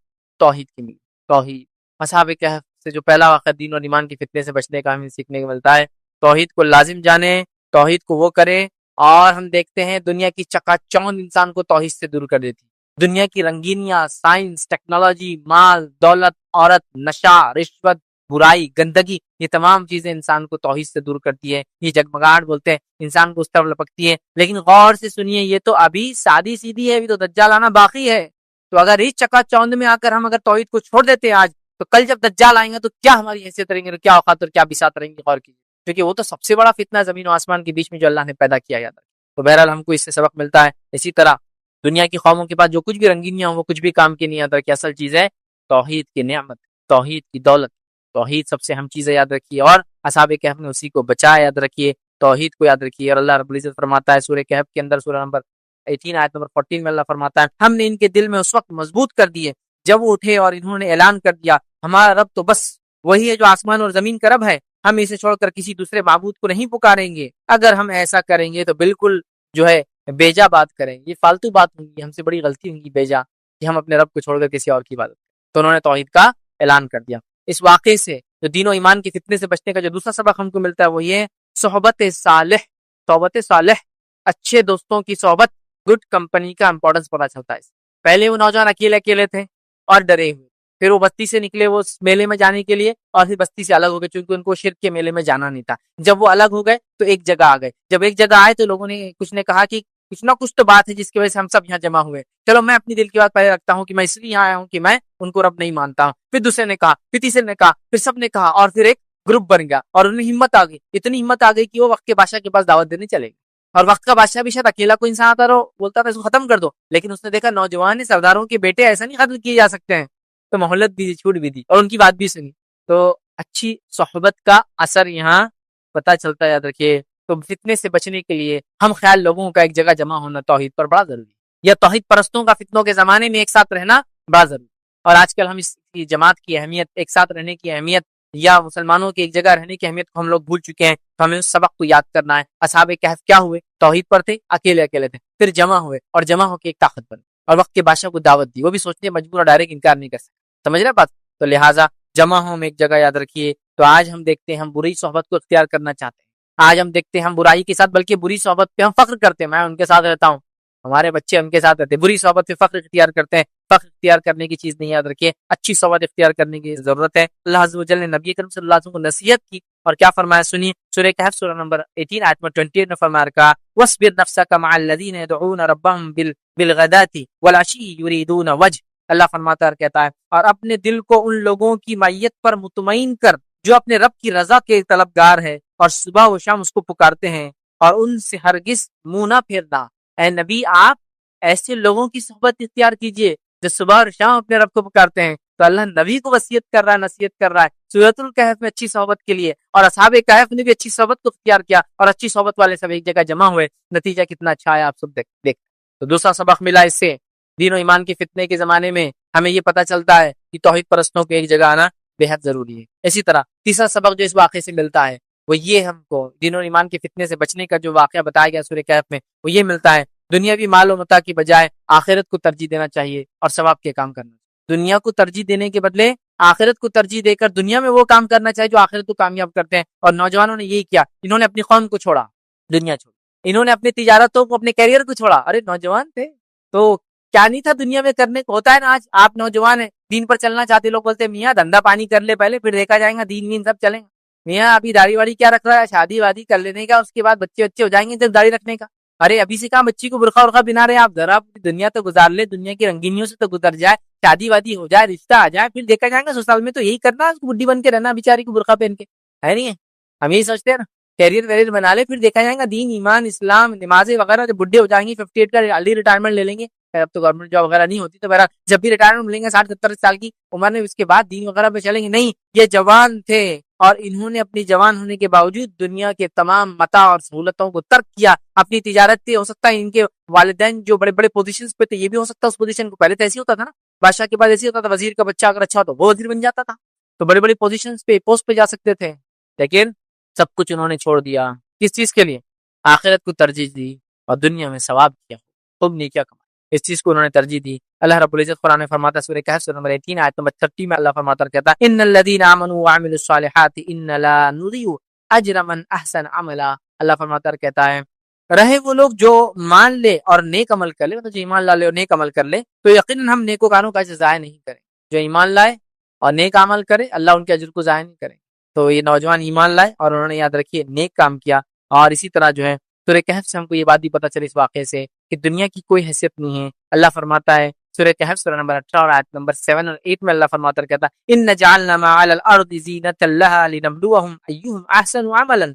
توحید کی ملی۔ توحید اصحاب کہف سے جو پہلا واقعہ دین اور ایمان کے فتنے سے بچنے کا ہمیں سیکھنے کو ملتا ہے، توحید کو لازم جانے، توحید کو وہ کرے، اور ہم دیکھتے ہیں دنیا کی چکا چوند انسان کو توحید سے دور کر دیتی، دنیا کی رنگینیاں، سائنس، ٹیکنالوجی، مال، دولت، عورت، نشہ، رشوت، برائی، گندگی، یہ تمام چیزیں انسان کو توحید سے دور کرتی ہے، یہ جگمگاہٹ بولتے ہیں، انسان کو اس طرف لپکتی ہے۔ لیکن غور سے سنیے، یہ تو ابھی سادی سیدھی ہے، ابھی تو دجال آنا باقی ہے۔ تو اگر اس چکا چوند میں آ کر ہم اگر توحید کو چھوڑ دیتے آج، تو کل جب دجال آئیں گے تو کیا ہماری حیثیت رہیں گے، کیا اوقات اور کیا بساط رہیں گی، غور کیجیے، کیونکہ وہ تو سب سے بڑا فتنہ زمین و آسمان کے بیچ میں جو اللہ نے پیدا کیا جاتا ہے۔ تو بہرحال ہم کو اس سے سبق ملتا ہے۔ اسی طرح دنیا کی قوموں کے پاس جو کچھ بھی رنگینیاں ہوں وہ کچھ بھی کام کی نہیں آتا، کہ اصل چیز ہے توحید کی نعمت، توحید کی دولت، توحید سب سے اہم چیز ہے، یاد رکھیے۔ اور اصحاب کہف نے اسی کو بچایا، یاد رکھیے، توحید کو یاد رکھیے۔ اور اللہ رب العزت فرماتا ہے سورہ کہف کے اندر، سورہ نمبر 18 آیت نمبر 14 میں اللہ فرماتا ہے، ہم نے ان کے دل میں اس وقت مضبوط کر دیے جب وہ اٹھے اور انہوں نے اعلان کر دیا، ہمارا رب تو بس وہی ہے جو آسمان اور زمین کا رب ہے، ہم اسے چھوڑ کر کسی دوسرے معبود کو نہیں پکاریں گے۔ اگر ہم ایسا کریں گے تو بالکل جو ہے بیجا بات کریں گے، یہ فالتو بات ہوں گی، ہم سے بڑی غلطی ہوں گی بیجا، کہ ہم اپنے رب کو چھوڑ کر کسی اور کی عبادت کریں۔ تو انہوں نے توحید کا اعلان کر دیا۔ اس واقعے سے جو دین و ایمان کے فتنے سے بچنے کا جو دوسرا سبق ہم کو ملتا ہے وہ یہ صحبت صالح، صحبت صالح، اچھے دوستوں کی صحبت، گڈ کمپنی کا امپورٹنس پتا چلتا ہے۔ پہلے وہ نوجوان اکیلے اکیلے تھے اور ڈرے ہوئے، پھر وہ بستی سے نکلے وہ میلے میں جانے کے لیے، اور پھر بستی سے الگ ہو گئے چونکہ ان کو شرک کے میلے میں جانا نہیں تھا۔ جب وہ الگ ہو گئے تو ایک جگہ آ گئے، جب ایک جگہ آئے تو لوگوں نے کچھ نے کہا کہ کچھ نہ کچھ تو بات ہے جس کی وجہ سے ہم سب یہاں جمع ہوئے، چلو میں اپنی دل کی بات پہلے رکھتا ہوں کہ میں اس لیے یہاں آیا ہوں کہ میں ان کو رب نہیں مانتا ہوں۔ پھر دوسرے نے کہا، پھر تیسرے نے کہا، پھر سب نے کہا، اور پھر ایک گروپ بن گیا، اور انہیں ہمت آ گئی، اتنی ہمت آ گئی کہ وہ وقت کے بادشاہ کے پاس دعوت دینے چلے گئے۔ اور وقت کا بادشاہ بھی شاید اکیلا کوئی انسان آتا رہو بولتا تھا اس کو ختم کر دو، لیکن اس نے دیکھا نوجوان سرداروں کے بیٹے ایسا نہیں ختم کیے جا سکتے ہیں، تو مہلت بھی دی، چھوٹ بھی دی، اور ان کی بات بھی سنی۔ تو اچھی صحبت کا اثر یہاں پتہ چلتا ہے، یاد رکھیے۔ تو فتنے سے بچنے کے لیے ہم خیال لوگوں کا ایک جگہ جمع ہونا توحید پر بڑا ضروری ہے، یا توحید پرستوں کا فتنوں کے زمانے میں ایک ساتھ رہنا بڑا ضروری ہے۔ اور آج کل ہم اس کی جماعت کی اہمیت، ایک ساتھ رہنے کی اہمیت، یا مسلمانوں کی ایک جگہ رہنے کی اہمیت کو ہم لوگ بھول چکے ہیں۔ تو ہمیں اس سبق کو یاد کرنا ہے۔ اصحاب کہف کیا ہوئے؟ توحید پر تھے، اکیلے اکیلے تھے، پھر جمع ہوئے، اور جمع ہو کے ایک طاقت بنے، اور وقت کے بادشاہ کو دعوت دی، وہ بھی سوچنے مجبور اور ڈائریکٹ انکار نہیں کر سکتے، سمجھ رہے بات؟ تو لہٰذا جمع ہوں ایک جگہ، یاد رکھیے۔ تو آج ہم دیکھتے ہیں ہم بری صحبت کو اختیار کرنا چاہتے ہیں، آج ہم دیکھتے ہیں ہم برائی کے ساتھ بلکہ بری صحبت پہ ہم فخر کرتے ہیں، میں ان کے ساتھ رہتا ہوں، ہمارے بچے ان کے ساتھ رہتے ہیں، بری صحبت سے فخر اختیار کرتے ہیں. فخر اختیار کرنے کی چیز نہیں، یاد رکھیے اچھی صحبت اختیار کرنے کی ضرورت ہے. اللہ عز و جل نے نبی کریم صلی اللہ علیہ وسلم کو نصیحت کی اور کیا فرمایا سنیے. سورہ کہف سورہ نمبر 18 آیت نمبر 28 میں فرمایا رکھا وَاصْبِرْ نَفْسَكَ مَعَ الَّذِينَ يَدْعُونَ رَبَّهُمْ بِالْغَدَاةِ وَالْعَشِيِّ يُرِيدُونَ وَجْهَهُ. اللہ فرماتا ہے کہتا ہے اور اپنے دل کو ان لوگوں کی معیت پر مطمئن کر جو اپنے رب کی رضا کے طلبگار ہے اور صبح و شام اس کو پکارتے ہیں اور ان سے ہرگز منہ نہ پھیرنا. اے نبی آپ ایسے لوگوں کی صحبت اختیار کیجئے جو صبح اور شام اپنے رب کو پکارتے ہیں. تو اللہ نبی کو وصیت کر رہا ہے، نصیحت کر رہا ہے سورۃ الکہف میں اچھی صحبت کے لیے، اور اصحاب کہف نے بھی اچھی صحبت کو اختیار کیا اور اچھی صحبت والے سب ایک جگہ جمع ہوئے. نتیجہ کتنا اچھا ہے آپ سب دیکھ. تو دوسرا سبق ملا اس سے دین و ایمان کے فتنے کے زمانے میں ہمیں یہ پتہ چلتا ہے کہ توحید پرستوں کو ایک جگہ آنا بے حد ضروری ہے. اسی طرح تیسرا سبق جو اس واقعے سے ملتا ہے وہ یہ ہم کو دین و ایمان کے فتنے سے بچنے کا جو واقعہ بتایا گیا سورہ کہف میں وہ یہ ملتا ہے دنیاوی مال و متاع کی بجائے آخرت کو ترجیح دینا چاہیے اور ثواب کے کام کرنا. دنیا کو ترجیح دینے کے بدلے آخرت کو ترجیح دے کر دنیا میں وہ کام کرنا چاہیے جو آخرت کو کامیاب کرتے ہیں. اور نوجوانوں نے یہی کیا، انہوں نے اپنی قوم کو چھوڑا، دنیا چھوڑی، انہوں نے اپنی تجارتوں کو اپنے کیریئر کو چھوڑا. ارے نوجوان تھے تو کیا نہیں تھا دنیا میں کرنے کو. ہوتا ہے نا آج آپ نوجوان ہیں دین پر چلنا چاہتے، لوگ بولتے ہیں میاں دھندا پانی کر لے پہلے پھر دیکھا جائے گا، دین وین سب چلیں گا. میاں ابھی داڑھی واڑی کیا رکھ رہا ہے، شادی وادی کر لینے کا، اس کے بعد بچے ہو جائیں گے جب داڑھی رکھنے کا. ارے ابھی سے کہاں بچی کو برقع ورقع بنا رہے آپ، ذرا دنیا تو گزار لے، دنیا کی رنگینیوں سے تو گزر جائے، شادی وادی ہو جائے، رشتہ آ جائے، پھر دیکھا جائے گا. سسرال میں تو یہی کرنا، بڈھی بن کے رہنا بیچاری کو برقع پہن کے، ہے نہیں ہے. ہم یہی سوچتے ہیں نا کیریئر ویریئر بنا لے، پھر دیکھا جائے گا دین ایمان اسلام نمازیں وغیرہ. جب بڈھے ہو جائیں گے 58 کا ارلی ریٹائرمنٹ لے لیں گے، اب تو گورنمنٹ جاب وغیرہ نہیں ہوتی، تو بہرحال جب بھی ریٹائرمنٹ ملیں گے 60-70 سال کی عمر میں، اس کے بعد دین وغیرہ پہ چلیں گے. نہیں، یہ جوان تھے اور انہوں نے اپنی جوان ہونے کے باوجود دنیا کے تمام متاع اور سہولتوں کو ترک کیا. اپنی تجارت تھی، ہو سکتا ہے ان کے والدین جو بڑے بڑے پوزیشنز پہ تھے، یہ بھی ہو سکتا ہے اس پوزیشن کو پہلے تو ایسے ہوتا تھا نا، بادشاہ کے بعد ایسے ہوتا تھا، وزیر کا بچہ اگر اچھا ہو تو وہ وزیر بن جاتا تھا، تو بڑے بڑے پوزیشنز پہ پوسٹ پہ جا سکتے تھے. لیکن سب کچھ انہوں نے چھوڑ دیا، کس چیز کے لیے؟ آخرت کو ترجیح دی اور دنیا میں ثواب کیا، خوب نیکیاں کمائی، اس چیز کو انہوں نے ترجیح دی. اللہ رب العزت قرآن میں فرماتا ہے سورہ کہف سورہ نمبر 18 آیت نمبر 30 میں اللہ فرماتا ہے کہتا ہے ان الذين امنوا وعملوا الصالحات ان لا نضيع اجر من احسن عملا. اللہ فرماتا ہے کہتا ہے رہے وہ لوگ جو مان لے اور نیک عمل کر لے، مطلب جو ایمان لا لے اور نیک عمل کر لے تو یقیناً ہم نیکوکاروں کا اجر ضائع نہیں کریں. جو ایمان لائے اور نیک عمل کرے اللہ ان کے اجر کو ضائع نہیں کریں. تو یہ نوجوان ایمان لائے اور انہوں نے یاد رکھیے نیک کام کیا. اور اسی طرح جو ہے سورہ کہف سے ہم کو یہ بات بھی پتہ چلی اس واقعے سے کہ دنیا کی کوئی حیثیت نہیں ہے. اللہ فرماتا ہے سورہ کہف سورہ نمبر 18 اور آیت نمبر 7 اور 8 میں اللہ فرماتا ہے کہتا ہے ان جعلنا ما علی الارض زینۃ لها لنبلوهم ایہم احسن عملا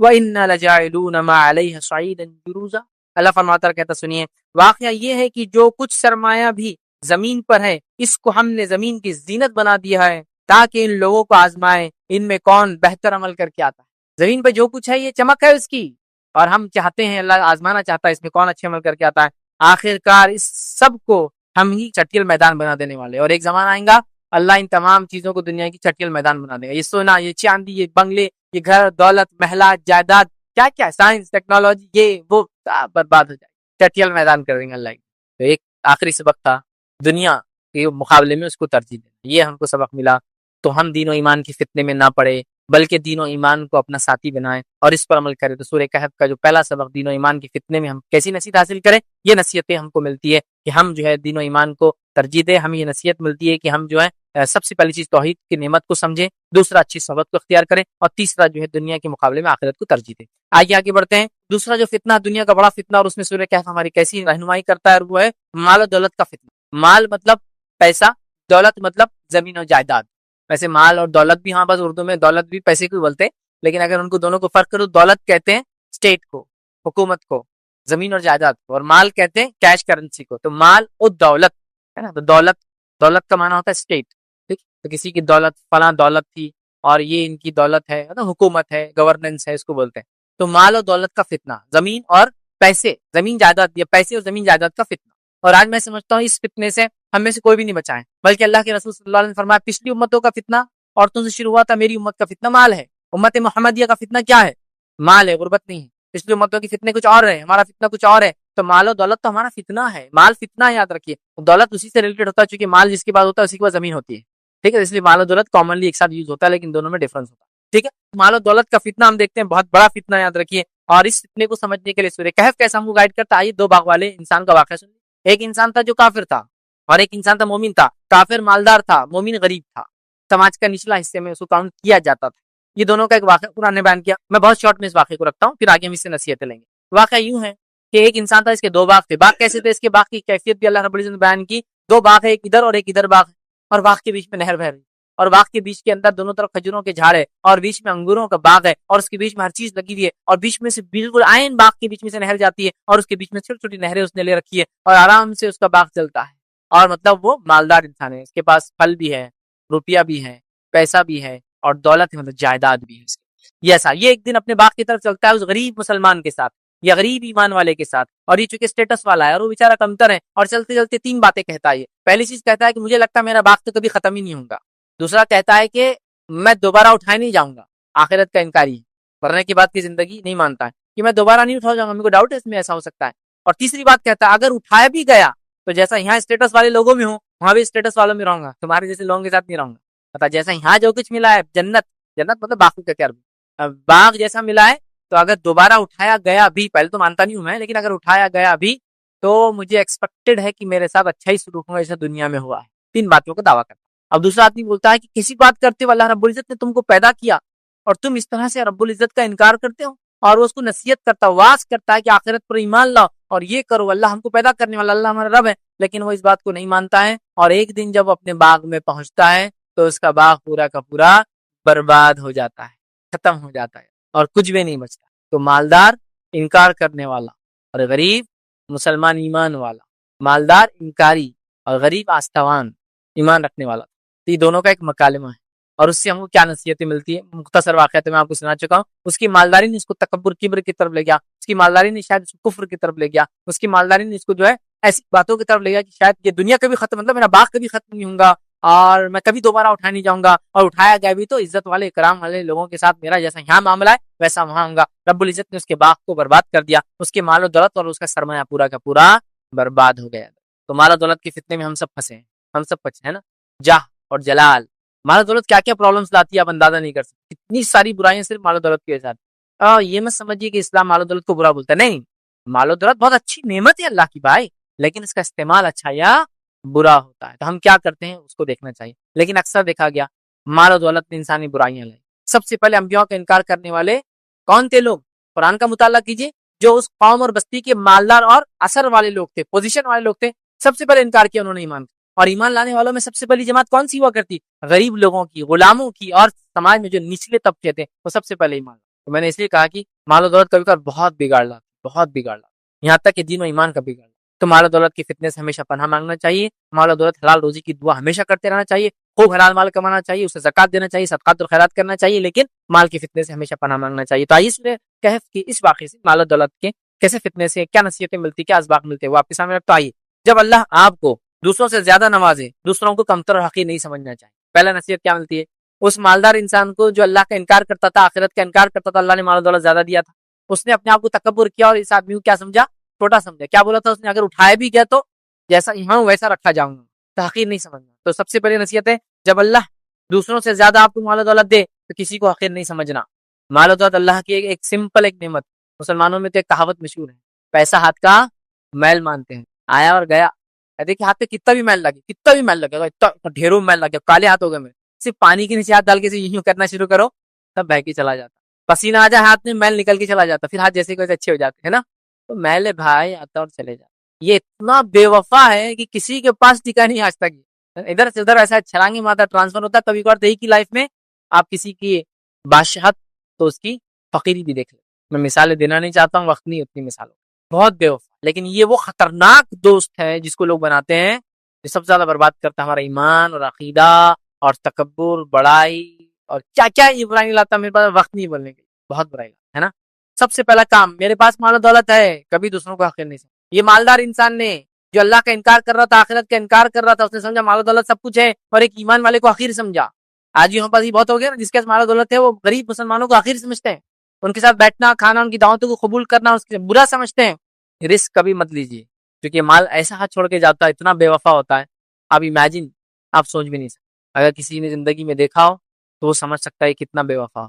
وانا لجاعلون ما علیها صعیدا جرزا. اللہ فرماتا ہے کہتا سنیے واقعہ یہ ہے کہ جو کچھ سرمایہ بھی زمین پر ہے اس کو ہم نے زمین کی زینت بنا دیا ہے تاکہ ان لوگوں کو آزمائے ان میں کون بہتر عمل کر کے آتا ہے. زمین پہ جو کچھ ہے یہ چمک ہے اس کی، اور ہم چاہتے ہیں اللہ آزمانا چاہتا ہے اس میں کون اچھے عمل کر کے آتا ہے. آخر کار اس سب کو ہم ہی چٹیل میدان بنا دینے والے، اور ایک زمانہ آئے گا اللہ ان تمام چیزوں کو دنیا کی چٹیل میدان بنا دے گا. یہ سونا، یہ چاندی، یہ بنگلے، یہ گھر، دولت، محلات، جائیداد، کیا کیا سائنس ٹیکنالوجی، یہ وہ سب برباد ہو جائے، چٹیل میدان کر دیں گے اللہ. تو ایک آخری سبق تھا دنیا کے مقابلے میں اس کو ترجیح دینا، یہ ہم کو سبق ملا. تو ہم دین و ایمان کے فتنے میں نہ پڑے بلکہ دین و ایمان کو اپنا ساتھی بنائیں اور اس پر عمل کریں. تو سورہ کہف کا جو پہلا سبق دین و ایمان کے فتنے میں ہم کیسی نصیحت حاصل کریں، یہ نصیحتیں ہم کو ملتی ہے کہ ہم جو ہے دین و ایمان کو ترجیح دیں. ہمیں یہ نصیحت ملتی ہے کہ ہم جو ہے سب سے پہلی چیز توحید کی نعمت کو سمجھیں، دوسرا اچھی صحبت کو اختیار کریں، اور تیسرا جو ہے دنیا کے مقابلے میں آخرت کو ترجیح دیں. آگے بڑھتے ہیں. دوسرا جو فتنہ دنیا کا بڑا فتنہ، اور اس میں سورہ کہف ہماری کیسی رہنمائی کرتا ہے، وہ ہے مال و دولت کا فتنہ. مال مطلب پیسہ، دولت مطلب زمین و جائیداد. ویسے مال اور دولت بھی ہاں بس اردو میں دولت بھی پیسے کو بولتے ہیں، لیکن اگر ان کو دونوں کو فرق کرو، دولت کہتے ہیں اسٹیٹ کو، حکومت کو، زمین اور جائیداد کو، اور مال کہتے ہیں کیش کرنسی کو. تو مال اور دولت ہے نا، تو دولت کا معنی ہوتا ہے اسٹیٹ. ٹھیک، تو کسی کی دولت فلاں دولت تھی اور یہ ان کی دولت ہے نا، حکومت ہے، گورننس ہے، اس کو بولتے ہیں. تو مال اور دولت کا فتنہ، زمین اور پیسے، زمین جائیداد، یا پیسے اور زمین جائیداد کا فتنہ. اور آج میں سمجھتا ہوں اس فتنے سے ہم میں سے کوئی بھی نہیں بچا ہے، بلکہ اللہ کے رسول صلی اللہ علیہ وسلم نے فرمایا پچھلی امتوں کا فتنہ عورتوں سے شروع ہوا تھا، میری امت کا فتنہ مال ہے. امت محمدیہ کا فتنہ کیا ہے؟ مال ہے، غربت نہیں ہے. پچھلی امتوں کے فتنے کچھ اور ہے، ہمارا فتنہ کچھ اور ہے. تو مال و دولت تو ہمارا فتنہ ہے. مال فتنہ ہے، یاد رکھیے. دولت اسی سے ریلیٹڈ ہوتا ہے، چونکہ مال جس کے بعد ہوتا ہے اسی کے بعد زمین ہوتی ہے. ٹھیک ہے، اس لیے مال و دولت کامنلی ایک ساتھ یوز ہوتا ہے، لیکن دونوں میں ڈفرنس ہوتا ہے. ٹھیک ہے. مال و دولت کا فتنہ ہم دیکھتے ہیں, بہت بڑا فتنہ, یاد رکھیے. اور اس فتنے کو سمجھنے کے لیے سورہ کہف کیسا ہم کو گائیڈ کرتا ہے. آئیے 2 باغ والے انسان کا واقعہ سنیے. ایک انسان تھا جو کافر تھا, اور ایک انسان تھا مومن تھا. کافر مالدار تھا, مومن غریب تھا, سماج کا نچلا حصے میں اس کو کاؤنٹ کیا جاتا تھا. یہ دونوں کا ایک واقعہ قرآن نے بیان کیا. میں بہت شارٹ میں اس واقعے کو رکھتا ہوں, پھر آگے ہم اس سے نصیحتیں لیں گے. واقعہ یوں ہے کہ ایک انسان تھا, اس کے 2 باغ تھے. باغ کیسے تھے, اس کے باغ کی کیفیت بھی اللہ رب العزت نے بیان کی. 2 باغ ہے, ایک ادھر اور ایک ادھر باغ ہے, اور باغ کے بیچ میں نہر بہ رہی, اور باغ کے بیچ کے اندر دونوں طرف کھجوروں کے جھاڑ ہے, اور بیچ میں انگوروں کا باغ ہے, اور اس کے بیچ میں ہر چیز لگی ہوئی ہے, اور بیچ میں سے بالکل عین باغ کے بیچ میں سے نہر جاتی ہے, اور اس کے بیچ میں چھوٹی چھوٹی نہریں اس نے لے رکھی ہے, اور آرام سے اس کا باغ چلتا ہے. اور مطلب وہ مالدار انسان ہے, اس کے پاس پھل بھی ہے, روپیہ بھی ہے, پیسہ بھی ہے, اور دولت ہے, مطلب جائیداد بھی ہے اس کی. یہ ایسا, یہ ایک دن اپنے باغ کی طرف چلتا ہے اس غریب مسلمان کے ساتھ, یا غریب ایمان والے کے ساتھ, اور یہ چونکہ اسٹیٹس والا ہے اور وہ بیچارہ کمتر ہے, اور چلتے چلتے 3 باتیں کہتا ہے. پہلی چیز کہتا ہے کہ مجھے لگتا ہے میرا باغ تو کبھی ختم ہی نہیں ہوگا. دوسرا کہتا ہے کہ میں دوبارہ اٹھائے نہیں جاؤں گا, آخرت کا انکاری ہے, مرنے کے بعد کی زندگی نہیں مانتا ہے کہ میں دوبارہ نہیں اٹھاؤں جاؤں گا, میرے کو ڈاؤٹ ہے اس میں ایسا ہو سکتا ہے. اور تیسری بات کہتا ہے اگر اٹھایا بھی گیا تو جیسا یہاں اسٹیٹس والے لوگوں میں ہوں وہاں بھی اسٹیٹس والوں میں رہوں گا, تمہارے جیسے لوگوں کے ساتھ نہیں رہوں گا. پتا جیسا یہاں جو کچھ ملا ہے جنت, جنت مطلب باغ کا کیا, باغ جیسا ملا ہے, تو اگر دوبارہ اٹھایا گیا بھی, پہلے تو مانتا نہیں ہوں میں, لیکن اگر اٹھایا گیا بھی تو مجھے ایکسپیکٹڈ ہے کہ میرے ساتھ اچھا ہی سلوک ہوگا جیسا دنیا میں ہوا ہے. 3 باتوں کا دعویٰ کرتا. اب دوسرا آدمی بولتا ہے کہ کسی بات کرتے ہو, اللہ رب العزت نے تم کو پیدا کیا اور تم اس طرح سے رب العزت کا انکار کرتے ہو, اور وہ اس کو نصیحت کرتا, واز کرتا ہے کہ آخرت پر ایمان لاؤ اور یہ کرو, اللہ ہم کو پیدا کرنے والا, اللہ ہمارا رب ہے, لیکن وہ اس بات کو نہیں مانتا ہے. اور ایک دن جب اپنے باغ میں پہنچتا ہے تو اس کا باغ پورا کا پورا برباد ہو جاتا ہے, ختم ہو جاتا ہے, اور کچھ بھی نہیں بچتا. تو مالدار انکار کرنے والا, اور غریب مسلمان ایمان والا. مالدار انکاری اور غریب آستوان ایمان رکھنے والا. تو یہ دونوں کا ایک مکالمہ ہے, اور اس سے ہم کو کیا نصیحتیں ملتی ہے. مختصر واقعہ تو میں آپ کو سنا چکا ہوں. اس کی مالداری نے اس کو تکبر کبر کی طرف لے گیا, اس کی مالداری نے شاید اس کو کفر کی طرف لے گیا, اس کی مالداری نے اس کو جو ہے ایسی باتوں کی طرف لے گیا کہ شاید یہ دنیا کبھی ختم, مطلب میرا باغ کبھی ختم نہیں ہوگا, اور میں کبھی دوبارہ اٹھا نہیں جاؤں گا, اور اٹھایا گیا بھی تو عزت والے اکرام والے لوگوں کے ساتھ میرا جیسا یہاں معاملہ ہے ویسا وہاں ہوں گا. رب العزت نے اس کے باغ کو برباد کر دیا, اس کے مال و دولت اور اس کا سرمایہ پورا کا پورا برباد ہو گیا. تو مال و دولت کے فتنے میں ہم سب پھنسے ہیں, ہم سب پھنسے ہیں نا. جاہ اور جلال, مال و دولت کیا کیا پرابلمس لاتی ہے آپ اندازہ نہیں کر سکتے. کتنی ساری برائیاں صرف مال و دولت کے ساتھ. یہ مت سمجھیے کہ اسلام مال و دولت کو برا بولتا ہے, نہیں. مال و دولت بہت اچھی نعمت ہے اللہ کی بھائی, لیکن اس کا استعمال اچھا یا برا ہوتا ہے. تو ہم کیا کرتے ہیں اس کو دیکھنا چاہیے. لیکن اکثر دیکھا گیا مال و دولت نے انسانی برائیاں لائی. سب سے پہلے انبیاء کا انکار کرنے والے کون تھے لوگ؟ قرآن کا مطالعہ کیجیے. جو اس قوم اور بستی کے مالدار اور اثر والے لوگ تھے, پوزیشن والے لوگ تھے, سب سے پہلے انکار کیا انہوں نے ایمان. اور ایمان لانے والوں میں سب سے پہلی جماعت کون سی ہوا کرتی؟ غریب لوگوں کی, غلاموں کی, اور سماج میں جو نچلے طبقے تھے وہ سب سے پہلے ایمان. تو میں نے اس لیے کہا کہ مال و دولت کبھی کبھار بہت بگاڑ لاتی, بہت بگاڑ لاتی, یہاں تک کہ دین و ایمان کا بگاڑ. تو مال و دولت کی فتنے سے ہمیشہ پناہ مانگنا چاہیے. مال و دولت حلال روزی کی دعا ہمیشہ کرتے رہنا چاہیے. خوب حلال مال کمانا چاہیے, اسے زکات دینا چاہیے, صدقات اور خیرات کرنا چاہیے, لیکن مال کی فتنے سے ہمیشہ پناہ مانگنا چاہیے. تو آئیے سورہ کہف کی اس واقعے سے مال و دولت کے کیسے فتنے سے کیا نصیحتیں ملتی, کیا اسباق ملتے ہیں, وہ آپ کے سامنے رکھتا. آئیے, جب اللہ آپ کو دوسروں سے زیادہ نوازے, دوسروں کو کمتر اور حقیر نہیں سمجھنا چاہیے. پہلا نصیحت کیا ملتی ہے؟ اس مالدار انسان کو جو اللہ کا انکار کرتا تھا, آخرت کا انکار کرتا تھا, اللہ نے مال و دولت زیادہ دیا تھا, اس نے اپنے آپ کو تکبر کیا اور اس آدمی کو کیا سمجھا؟ چھوٹا سمجھا. کیا بولا تھا اس نے؟ اگر اٹھایا بھی گیا تو جیسا یہاں ویسا رکھا جاؤں گا, تحقیر نہیں سمجھنا. تو سب سے پہلی نصیحت ہے, جب اللہ دوسروں سے زیادہ آپ کو مال و دولت دے تو کسی کو حقیر نہیں سمجھنا. مال و دولت اللہ کی ایک سمپل ایک نعمت. مسلمانوں میں تو ایک کہاوت مشہور ہے, پیسہ ہاتھ کا میل مانتے ہیں. آیا اور گیا, دیکھیے ہاتھ پہ کتنا بھی میل لگے, کتنا بھی میل لگے گا, اتنا ڈھیروں میل لگے, کالے ہاتھ ہو گئے میں, صرف پانی کے نیچے ہاتھ ڈال کے یوں کرنا شروع کرو, تب بہ کے چلا جاتا. پسینہ آ جائے ہاتھ میں, میل نکل کے چلا جاتا, پھر ہاتھ جیسے کوئی اچھے ہو جاتے ہیں نا. تو میل بھائی آتا اور چلے جاتا. یہ اتنا بے وفا ہے کہ کسی کے پاس ٹکا نہیں آج تک. ادھر سے ادھر ایسا چھلانگے مارتا, ٹرانسفر ہوتا. کبھی کبھار دیکھی کی لائف میں آپ کسی کی بادشاہت تو اس کی فقیری بھی دیکھ لیں. میں مثالیں دینا نہیں چاہتا ہوں, وقت نہیں اتنی مثالوں. بہت بے وفا, لیکن یہ وہ خطرناک دوست ہے جس کو لوگ بناتے ہیں, جو سب سے زیادہ برباد کرتا ہے ہمارا ایمان اور عقیدہ اور تکبر, بڑائی اور کیا کیا یہ برائی لاتا. میرے پاس وقت نہیں بولنے کے, بہت برائی لاتا ہے نا. سب سے پہلا کام, میرے پاس مال و دولت ہے, کبھی دوسروں کو حقیر نہیں سمجھا. یہ مالدار انسان نے جو اللہ کا انکار کر رہا تھا, آخرت کا انکار کر رہا تھا, اس نے سمجھا مال و دولت سب کچھ ہے, اور ایک ایمان والے کو حقیر سمجھا. آج یہاں پاس یہ بہت ہو گیا نا, جس کے پاس مال و دولت ہے وہ غریب مسلمانوں کو حقیر سمجھتے ہیں, ان کے ساتھ بیٹھنا کھانا, ان کی دعوتوں کو قبول کرنا اس کے برا سمجھتے ہیں. رسک کبھی مت لیجیے, کیونکہ مال ایسا ہاتھ چھوڑ کے جاتا ہے, اتنا بے وفا ہوتا ہے, آپ امیجن, آپ سوچ بھی نہیں سکتے. اگر کسی نے زندگی میں دیکھا ہو تو وہ سمجھ سکتا ہے کتنا بے وفا ہو.